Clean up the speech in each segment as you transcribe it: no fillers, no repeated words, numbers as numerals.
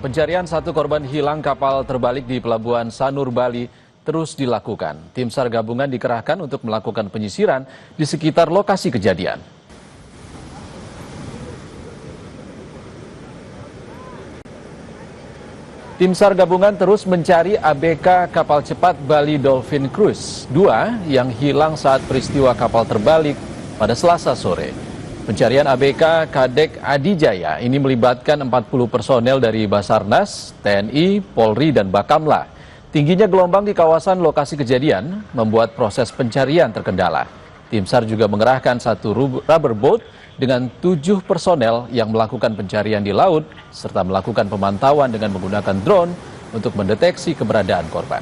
Pencarian satu korban hilang kapal terbalik di Pelabuhan Sanur, Bali terus dilakukan. Tim SAR gabungan dikerahkan untuk melakukan penyisiran di sekitar lokasi kejadian. Tim SAR gabungan terus mencari ABK kapal cepat Bali Dolphin Cruise 2 yang hilang saat peristiwa kapal terbalik pada Selasa sore. Pencarian ABK Kadek Adijaya ini melibatkan 40 personel dari Basarnas, TNI, Polri, dan Bakamla. Tingginya gelombang di kawasan lokasi kejadian membuat proses pencarian terkendala. Tim SAR juga mengerahkan satu rubber boat dengan 7 personel yang melakukan pencarian di laut serta melakukan pemantauan dengan menggunakan drone untuk mendeteksi keberadaan korban.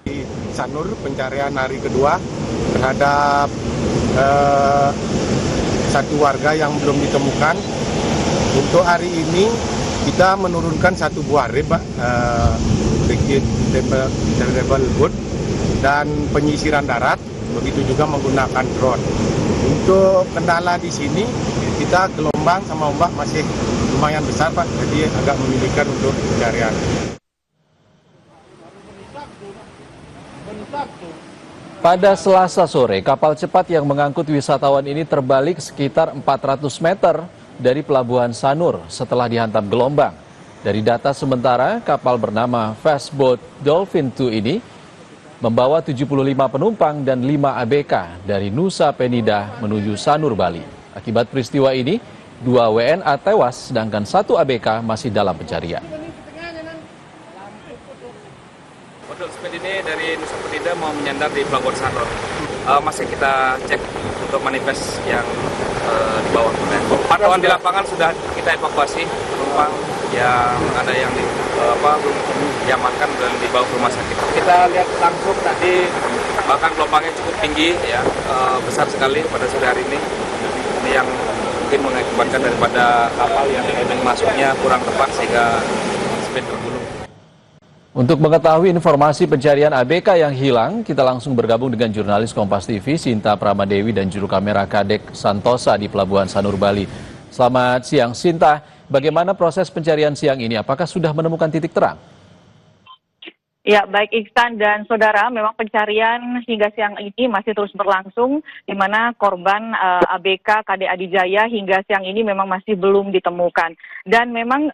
Di Sanur, pencarian hari kedua terhadap satu warga yang belum ditemukan. Untuk hari ini kita menurunkan satu buah rib, deployable boat, dan penyisiran darat, begitu juga menggunakan drone. Untuk kendala di sini, kita gelombang sama ombak masih lumayan besar, Pak, jadi agak menyulitkan untuk pencarian. Pada Selasa sore, kapal cepat yang mengangkut wisatawan ini terbalik sekitar 400 meter dari Pelabuhan Sanur setelah dihantam gelombang. Dari data sementara, kapal bernama Fastboat Dolphin 2 ini membawa 75 penumpang dan 5 ABK dari Nusa Penida menuju Sanur, Bali. Akibat peristiwa ini, 2 WNA tewas sedangkan 1 ABK masih dalam pencarian. Boat Speed ini dari Nusa Penida mau menyandar di Pelabuhan Sanur. Masih kita cek untuk manifest yang di bawah. Pantauan di lapangan sudah kita evakuasi penumpang yang ada yang diamankan dan dibawa ke rumah sakit. Kita lihat langsung tadi bahkan gelombangnya cukup tinggi, ya, besar sekali pada sore hari ini. Ini yang mungkin mengakibatkan daripada kapal yang masuknya kurang tepat sehingga speed tergulung. Untuk mengetahui informasi pencarian ABK yang hilang, kita langsung bergabung dengan jurnalis Kompas TV, Sinta Pramadewi, dan juru kamera Kadek Santosa di Pelabuhan Sanur, Bali. Selamat siang, Sinta. Bagaimana proses pencarian siang ini? Apakah sudah menemukan titik terang? Ya, baik Iksan dan saudara, memang pencarian hingga siang ini masih terus berlangsung, di mana korban ABK Kadek Adijaya hingga siang ini memang masih belum ditemukan. Dan memang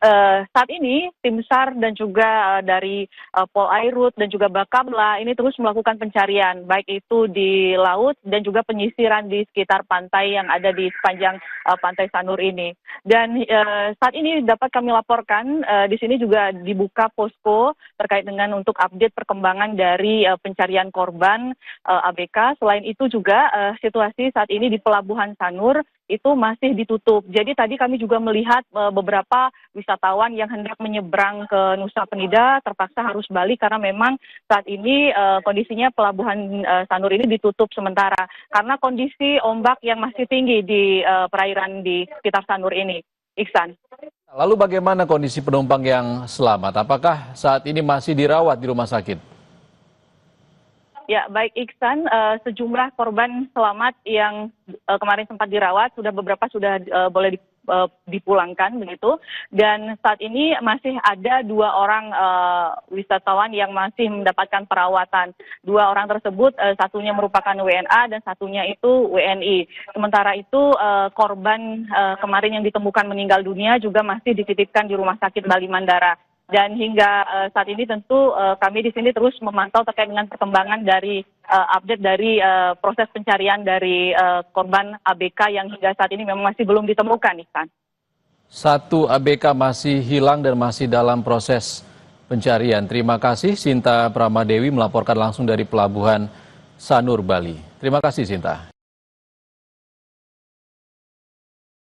saat ini tim SAR dan juga dari Polairut dan juga Bakamla ini terus melakukan pencarian, baik itu di laut dan juga penyisiran di sekitar pantai yang ada di sepanjang pantai Sanur ini. Dan saat ini dapat kami laporkan di sini juga dibuka posko terkait dengan untuk update perkembangan dari pencarian korban ABK. Selain itu juga situasi saat ini di Pelabuhan Sanur itu masih ditutup. Jadi tadi kami juga melihat beberapa wisatawan yang hendak menyeberang ke Nusa Penida terpaksa harus balik karena memang saat ini kondisinya Pelabuhan Sanur ini ditutup sementara karena kondisi ombak yang masih tinggi di perairan di sekitar Sanur ini. Iksan. Lalu bagaimana kondisi penumpang yang selamat? Apakah saat ini masih dirawat di rumah sakit? Ya, baik Iksan, sejumlah korban selamat yang kemarin sempat dirawat, beberapa sudah boleh dipulangkan begitu. Dan saat ini masih ada 2 orang wisatawan yang masih mendapatkan perawatan. 2 orang tersebut, satunya merupakan WNA dan satunya itu WNI. Sementara itu korban kemarin yang ditemukan meninggal dunia juga masih dititipkan di Rumah Sakit Bali Mandara. Dan hingga saat ini tentu kami di sini terus memantau terkait dengan perkembangan dari update dari proses pencarian dari korban ABK yang hingga saat ini memang masih belum ditemukan, Iksan. 1 ABK masih hilang dan masih dalam proses pencarian. Terima kasih, Sinta Pramadewi melaporkan langsung dari Pelabuhan Sanur, Bali. Terima kasih, Sinta.